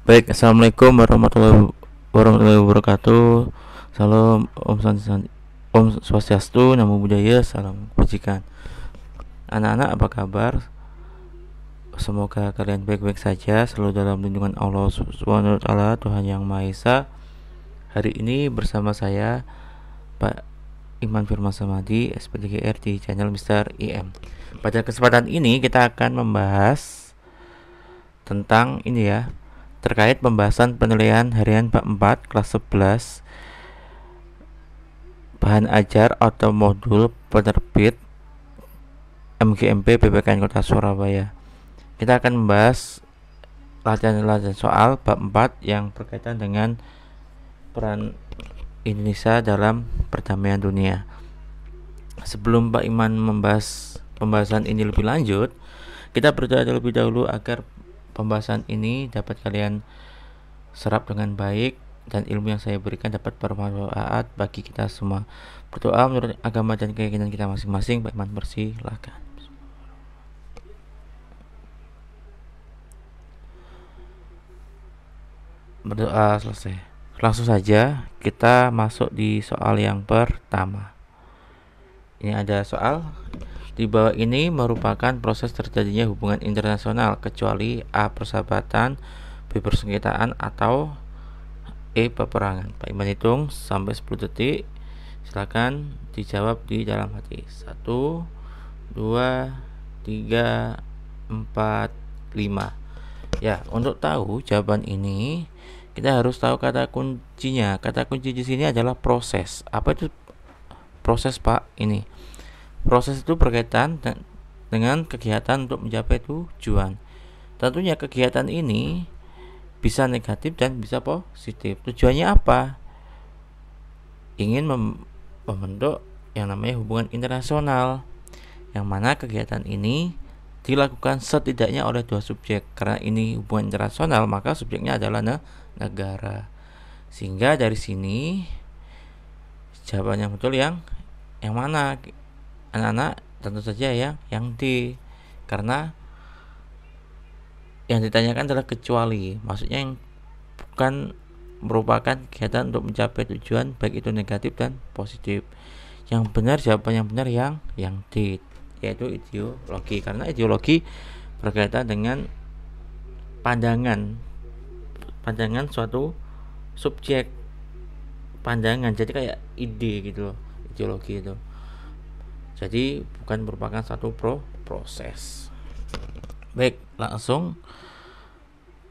Baik, assalamualaikum warahmatullahi wabarakatuh. Salam Om Swastiastu, Namo Buddhaya, salam kebajikan. Anak-anak, apa kabar? Semoga kalian baik-baik saja, selalu dalam lindungan Allah Subhanahu wa taala, Tuhan Yang Maha Esa. Hari ini bersama saya Pak Iman Firman Samadi, SPDGR di channel Mr. IM. Pada kesempatan ini kita akan membahas tentang ini ya, terkait pembahasan penilaian harian bab 4 kelas 11 bahan ajar atau modul penerbit MGMP PPKN Kota Surabaya. Kita akan membahas latihan-latihan soal bab 4 yang berkaitan dengan peran Indonesia dalam perdamaian dunia. Sebelum Pak Iman membahas pembahasan ini lebih lanjut, kita berdoa terlebih dahulu agar pembahasan ini dapat kalian serap dengan baik dan ilmu yang saya berikan dapat bermanfaat bagi kita semua. Berdoa menurut agama dan keyakinan kita masing-masing. Pak Iman persilahkan. Berdoa selesai. Langsung saja kita masuk di soal yang pertama. Ini ada soal. Di bawah ini merupakan proses terjadinya hubungan internasional kecuali A. persahabatan, B. persengketaan, atau E. peperangan. Pak Iman hitung sampai 10 detik. Silakan dijawab di dalam hati. 1, 2, 3, 4, 5. Ya, untuk tahu jawaban ini kita harus tahu kata kuncinya. Kata kunci di sini adalah proses. Apa itu proses, Pak? Ini proses itu berkaitan dengan kegiatan untuk mencapai tujuan. Tentunya kegiatan ini bisa negatif dan bisa positif. Tujuannya apa? Ingin membentuk yang namanya hubungan internasional, yang mana kegiatan ini dilakukan setidaknya oleh dua subjek. Karena ini hubungan internasional, maka subjeknya adalah negara. Sehingga dari sini jawabannya betul yang mana? Anak-anak, tentu saja ya yang D, karena yang ditanyakan adalah kecuali, maksudnya yang bukan merupakan kegiatan untuk mencapai tujuan, baik itu negatif dan positif. Yang benar, jawaban yang benar yang D, yaitu ideologi, karena ideologi berkaitan dengan pandangan suatu subjek, pandangan, jadi kayak ide gitu loh, ideologi itu. Jadi bukan merupakan satu proses. Baik, langsung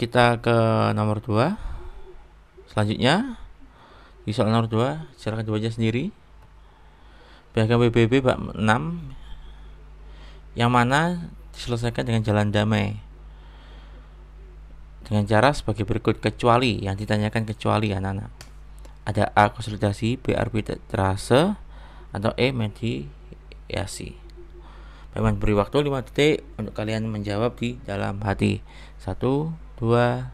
kita ke nomor 2. Selanjutnya di soal nomor 2, silakan dibaca sendiri. Piagam PBB bab 6 yang mana diselesaikan dengan jalan damai dengan cara sebagai berikut. Kecuali, yang ditanyakan kecuali anak-anak. Ada A. konsolidasi, B. arbitrase, atau E. mediasi. Memang beri waktu 5 detik untuk kalian menjawab di dalam hati. 1, 2,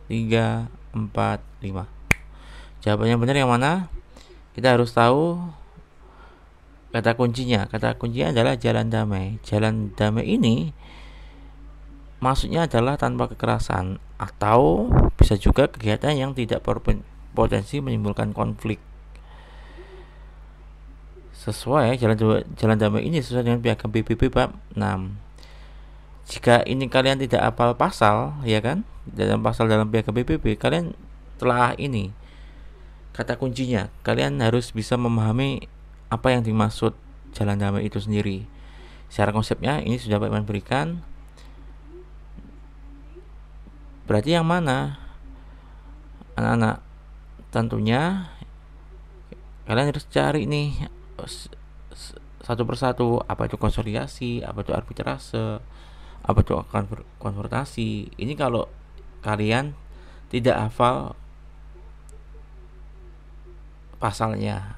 3, 4, 5. Jawaban yang benar yang mana? Kita harus tahu kata kuncinya. Kata kuncinya adalah jalan damai. Jalan damai ini maksudnya adalah tanpa kekerasan, atau bisa juga kegiatan yang tidak berpotensi menimbulkan konflik. Sesuai jalan damai ini sesuai dengan piagam PBB bab 6. Jika ini kalian tidak hafal pasal, ya kan, dalam piagam PBB, kalian telah ini kata kuncinya, kalian harus bisa memahami apa yang dimaksud jalan damai itu sendiri. Secara konsepnya ini sudah Pak Iman berikan. Berarti yang mana, anak-anak? Tentunya kalian harus cari nih satu persatu, apa itu konsolidasi, apa itu arbitrase, apa itu konfrontasi. Ini kalau kalian tidak hafal pasalnya.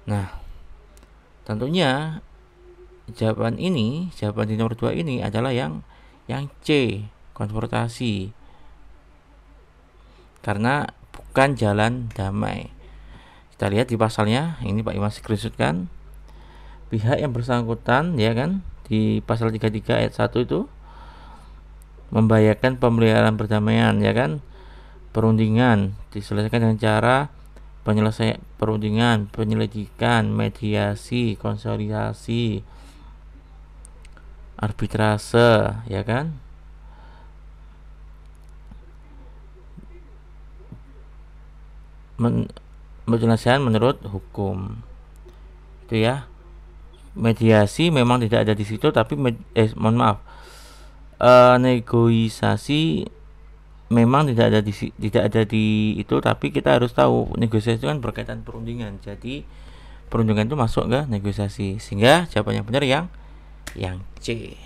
Nah, tentunya jawaban di nomor 2 ini adalah yang C, konfrontasi, karena bukan jalan damai. Kita lihat di pasalnya, ini Pak Iman screenshotkan. Pihak yang bersangkutan, ya kan, di pasal 33 ayat 1 itu membahayakan pemeliharaan perdamaian, ya kan? Perundingan diselesaikan dengan cara penyelesaian perundingan, penyelidikan, mediasi, konsolidasi, arbitrase, ya kan? Penyelesaian menurut hukum. Itu ya. Mediasi memang tidak ada di situ, tapi mohon maaf. Negosiasi memang tidak ada di itu, tapi kita harus tahu negosiasi itu kan berkaitan perundingan. Jadi perundingan itu masuk ke negosiasi, sehingga jawaban yang benar yang C.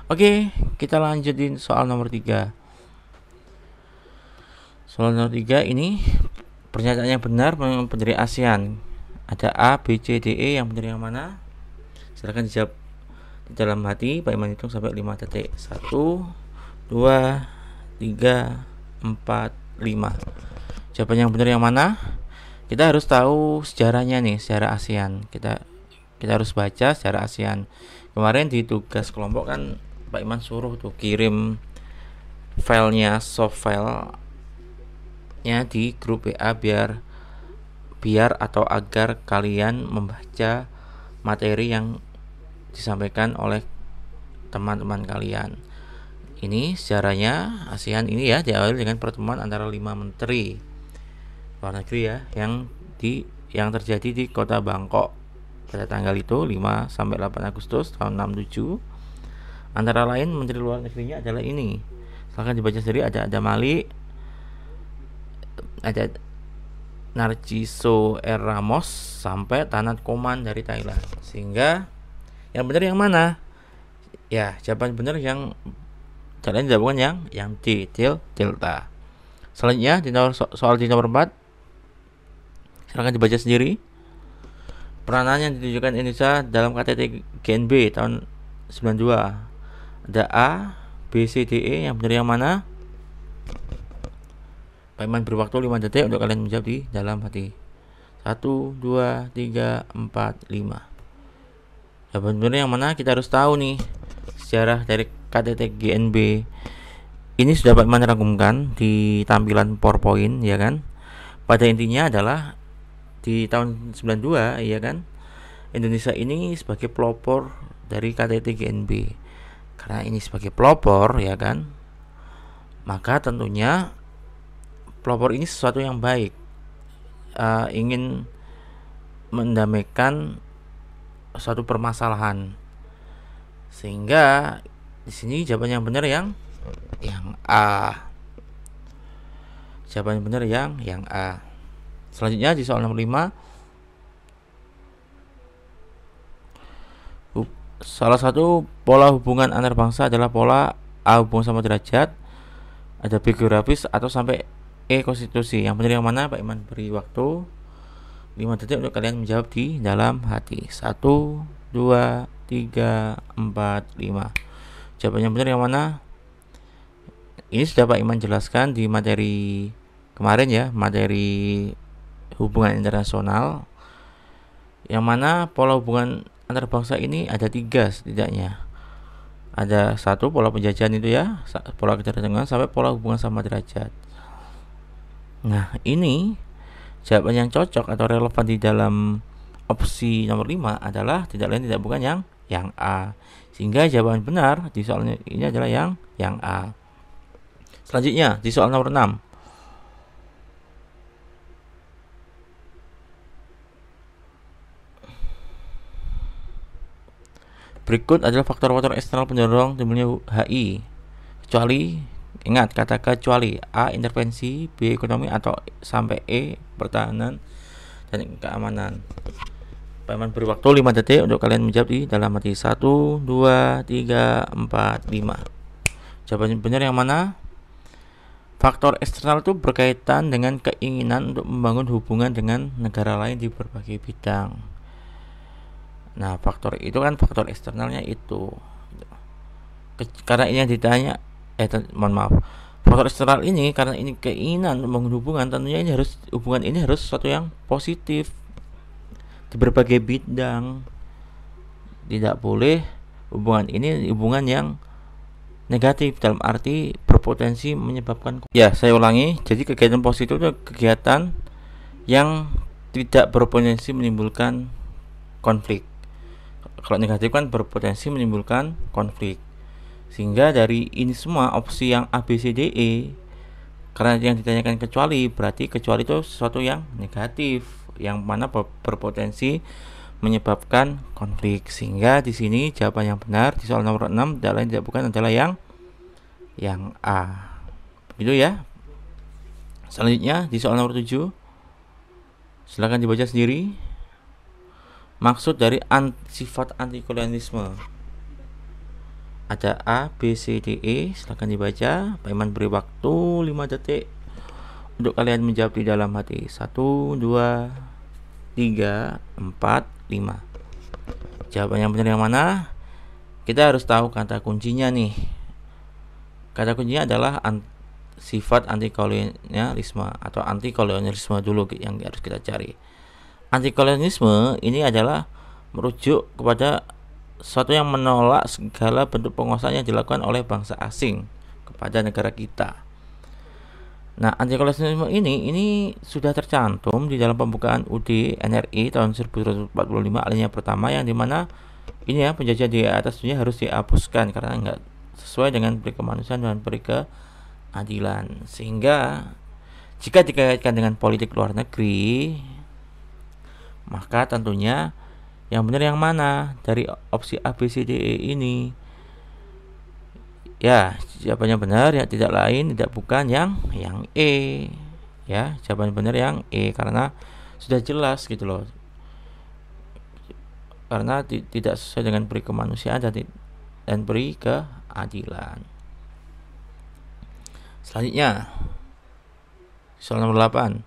Oke, kita lanjutin soal nomor 3. Soal nomor 3 ini pernyataan yang benar pendiri ASEAN. Ada A, B, C, D, E. Yang benar yang mana? Silahkan dijawab di dalam hati. Pak Iman hitung sampai 5 detik. 1, 2, 3, 4, 5. Jawaban yang benar yang mana? Kita harus tahu sejarahnya nih, sejarah ASEAN. Kita harus baca sejarah ASEAN. Kemarin di tugas kelompok kan Pak Iman suruh tuh kirim filenya, soft file nya di grup WA biar atau agar kalian membaca materi yang disampaikan oleh teman-teman kalian. Ini sejarahnya ASEAN ini ya diawali dengan pertemuan antara 5 menteri luar negeri ya yang terjadi di kota Bangkok pada tanggal itu 5 sampai 8 Agustus tahun 67. Antara lain menteri luar negerinya adalah ini. Silahkan dibaca sendiri. Ada Malik, ada Narciso R. Ramos sampai Tanat Koman dari Thailand. Sehingga yang benar yang mana? Ya, jawaban benar yang kalian jawaban yang D, delta. Selanjutnya di soal di nomor 4. Silakan dibaca sendiri. Peranan yang ditunjukkan Indonesia dalam KTT GNB tahun 92. Ada A, B, C, D, E. Yang benar yang mana? Pak Iman beri waktu 5 detik untuk kalian menjawab di dalam hati. 1, 2, 3, 4, 5. Jawaban benar yang mana? Kita harus tahu nih sejarah dari KTT GNB. Ini sudah Pak Iman rangkumkan di tampilan PowerPoint, ya kan? Pada intinya adalah di tahun 92, ya kan? Indonesia ini sebagai pelopor dari KTT GNB. Karena ini sebagai pelopor, ya kan? Maka tentunya pelopor ini sesuatu yang baik, ingin mendamaikan suatu permasalahan, sehingga di sini jawaban yang benar yang A. Jawaban yang benar yang A. Selanjutnya di soal nomor 5. Salah satu pola hubungan antar bangsa adalah pola A hubungan sama derajat, ada B geografis, atau sampai E konstitusi. Yang benar yang mana? Pak Iman beri waktu 5 detik untuk kalian menjawab di dalam hati. 1, 2, 3, 4, 5. Jawaban yang benar yang mana? Ini sudah Pak Iman jelaskan di materi kemarin ya, materi hubungan internasional, yang mana pola hubungan antar bangsa ini ada 3 setidaknya. Ada 1 pola penjajahan itu ya, pola ketergantungan, sampai pola hubungan sama derajat. Nah, ini jawaban yang cocok atau relevan di dalam opsi nomor 5 adalah tidak lain tidak bukan yang A. Sehingga jawaban benar di soal ini adalah yang A. Selanjutnya di soal nomor 6. Berikut adalah faktor-faktor eksternal pendorong timbulnya HI. Kecuali, ingat kata kecuali, A intervensi, B ekonomi, atau sampai E pertahanan dan keamanan. Pak Iman beri waktu 5 detik untuk kalian menjawab di dalam hati. 1, 2, 3, 4, 5. Jawaban benar yang mana? Faktor eksternal itu berkaitan dengan keinginan untuk membangun hubungan dengan negara lain di berbagai bidang. Nah, faktor itu kan faktor eksternalnya itu. Karena ini yang ditanya, mohon maaf. Faktor eksternal ini karena ini keinginan membangun hubungan, tentunya hubungan ini harus sesuatu yang positif di berbagai bidang. Tidak boleh hubungan ini hubungan yang negatif dalam arti berpotensi menyebabkan. Ya, saya ulangi. Jadi kegiatan positif itu kegiatan yang tidak berpotensi menimbulkan konflik. Kalau negatif kan berpotensi menimbulkan konflik. Sehingga dari ini semua opsi yang A, B, C, D, E, karena yang ditanyakan kecuali, berarti kecuali itu sesuatu yang negatif, yang mana berpotensi menyebabkan konflik. Sehingga di sini jawaban yang benar di soal nomor 6 tidak lain tidak bukan adalah yang A. Begitu ya. Selanjutnya di soal nomor 7, silakan dibaca sendiri. Maksud dari sifat antikolonialisme. Ada A, B, C, D, E. Silakan dibaca. Pak Iman beri waktu 5 detik untuk kalian menjawab di dalam hati. 1, 2, 3, 4, 5. Jawaban yang benar yang mana? Kita harus tahu kata kuncinya nih. Kata kuncinya adalah sifat antikolonialisme atau antikolonialisme dulu yang harus kita cari. Antikolonialisme ini adalah merujuk kepada sesuatu yang menolak segala bentuk penguasaan yang dilakukan oleh bangsa asing kepada negara kita. Nah, antikolonialisme ini sudah tercantum di dalam pembukaan UUD NRI tahun 1945 alinea pertama, yang dimana ini ya, penjajah di atas dunia harus dihapuskan karena enggak sesuai dengan peri kemanusiaan dan peri keadilan. Sehingga jika dikaitkan dengan politik luar negeri, maka tentunya yang benar yang mana dari opsi A, B, C, D, E ini? Ya, jawabannya benar ya, tidak lain tidak bukan yang E. Ya, jawaban benar yang E karena sudah jelas gitu loh. Karena tidak sesuai dengan peri kemanusiaan dan peri keadilan. Selanjutnya soal nomor 8.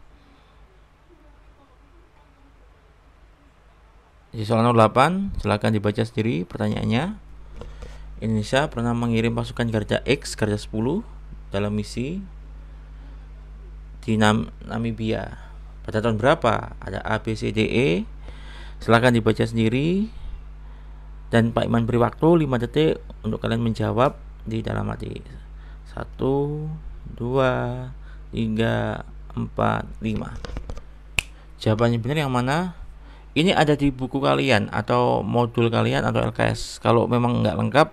Di soal nomor 8, silakan dibaca sendiri pertanyaannya. Indonesia pernah mengirim pasukan Garda X, Garda 10 dalam misi di Namibia. Pada tahun berapa? Ada A, B, C, D, E. Silakan dibaca sendiri. Dan Pak Iman beri waktu 5 detik untuk kalian menjawab di dalam hati. 1, 2, 3, 4, 5. Jawabannya benar yang mana? Ini ada di buku kalian atau modul kalian atau LKS. Kalau memang nggak lengkap,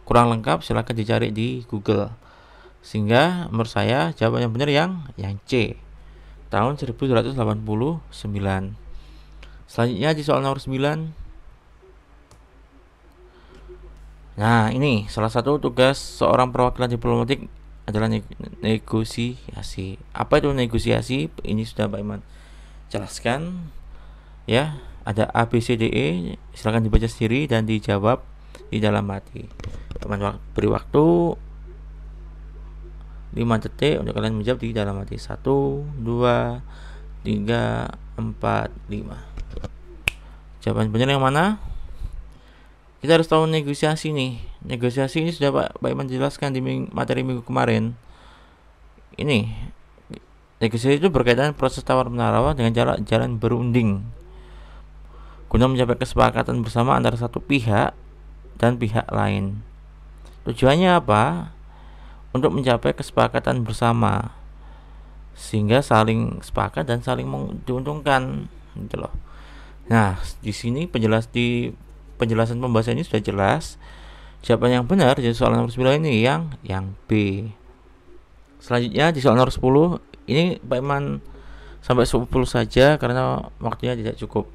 kurang lengkap, silakan dicari di Google. Sehingga menurut saya jawaban yang benar yang C, tahun 1989. Selanjutnya di soal nomor 9. Nah, ini salah satu tugas seorang perwakilan diplomatik adalah negosiasi. Apa itu negosiasi? Ini sudah Pak Iman jelaskan. Ya, ada A, B, C, D, E. Silakan dibaca sendiri dan dijawab di dalam hati. Teman beri waktu 5 detik untuk kalian menjawab di dalam hati. 1, 2, 3, 4, 5. Jawaban benar yang mana? Kita harus tahu negosiasi nih. Negosiasi ini sudah Pak Iman jelaskan di materi minggu kemarin. Ini negosiasi itu berkaitan proses tawar menawar dengan jalan berunding guna mencapai kesepakatan bersama antara satu pihak dan pihak lain. Tujuannya apa? Untuk mencapai kesepakatan bersama sehingga saling sepakat dan saling diuntungkan gitu loh. Nah, di sini penjelasan pembahasan ini sudah jelas. Jawaban yang benar di soal nomor 9 ini yang B. Selanjutnya di soal nomor 10, ini Pak Iman sampai 10 saja karena waktunya tidak cukup.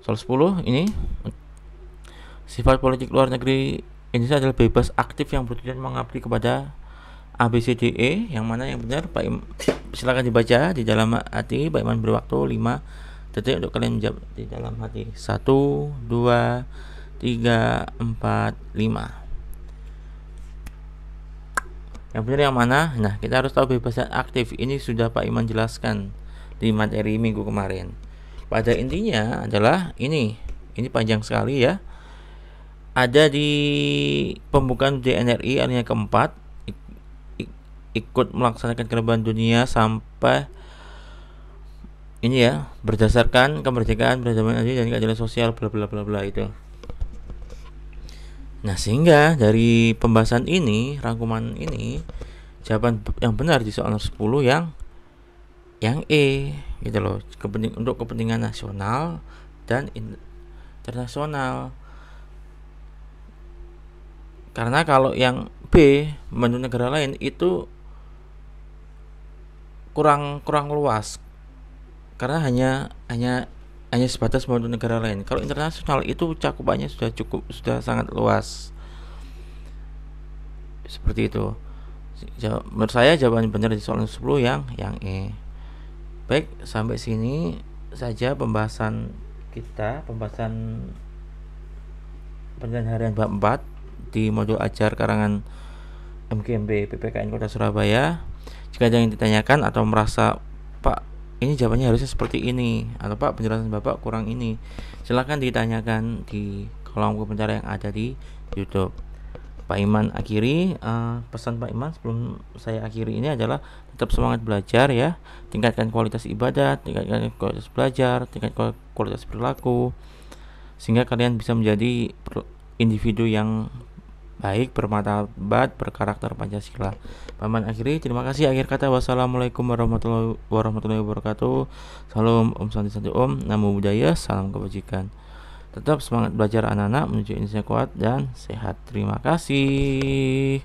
Soal 10 ini, sifat politik luar negeri Indonesia adalah bebas aktif yang bertujuan mengabdi kepada A, B, C, D, E. Yang mana yang benar? Silakan dibaca di dalam hati. Pak Iman beri waktu 5 detik untuk kalian menjawab di dalam hati. 1, 2, 3, 4, 5. Yang benar yang mana? Nah, kita harus tahu bebas aktif. Ini sudah Pak Iman jelaskan di materi minggu kemarin. Pada intinya adalah ini panjang sekali ya. Ada di pembukaan DNRI alinea keempat, ikut melaksanakan kenegaraan dunia sampai ini ya, berdasarkan kemerdekaan, peradaban dan keadilan sosial bla bla bla bla itu. Nah, sehingga dari pembahasan ini, rangkuman ini, jawaban yang benar di soal nomor 10 yang E gitu loh. Untuk kepentingan nasional dan internasional. Karena kalau yang B, menu negara lain itu kurang luas. Karena hanya sebatas menu negara lain. Kalau internasional itu cakupannya sudah sangat luas. Seperti itu. Menurut saya jawaban benar di soal 10 yang E. Baik, sampai sini saja pembahasan penilaian harian bab 4 di modul ajar karangan MGMB PPKN Kota Surabaya. Jika ada yang ditanyakan atau merasa, Pak, ini jawabannya harusnya seperti ini, atau Pak, penjelasan Bapak kurang ini, silakan ditanyakan di kolom komentar yang ada di YouTube. Pak Iman akhiri, pesan Pak Iman sebelum saya akhiri ini adalah tetap semangat belajar ya, tingkatkan kualitas ibadah, tingkatkan kualitas belajar, tingkatkan kualitas perilaku, sehingga kalian bisa menjadi individu yang baik, bermartabat, berkarakter Pancasila. Pak Iman akhiri, terima kasih. Akhir kata, wassalamualaikum warahmatullahi wabarakatuh. Salam, Om Santi Santi Om, Namo Buddhaya, salam kebajikan. Tetap semangat belajar anak-anak menuju Indonesia kuat dan sehat. Terima kasih.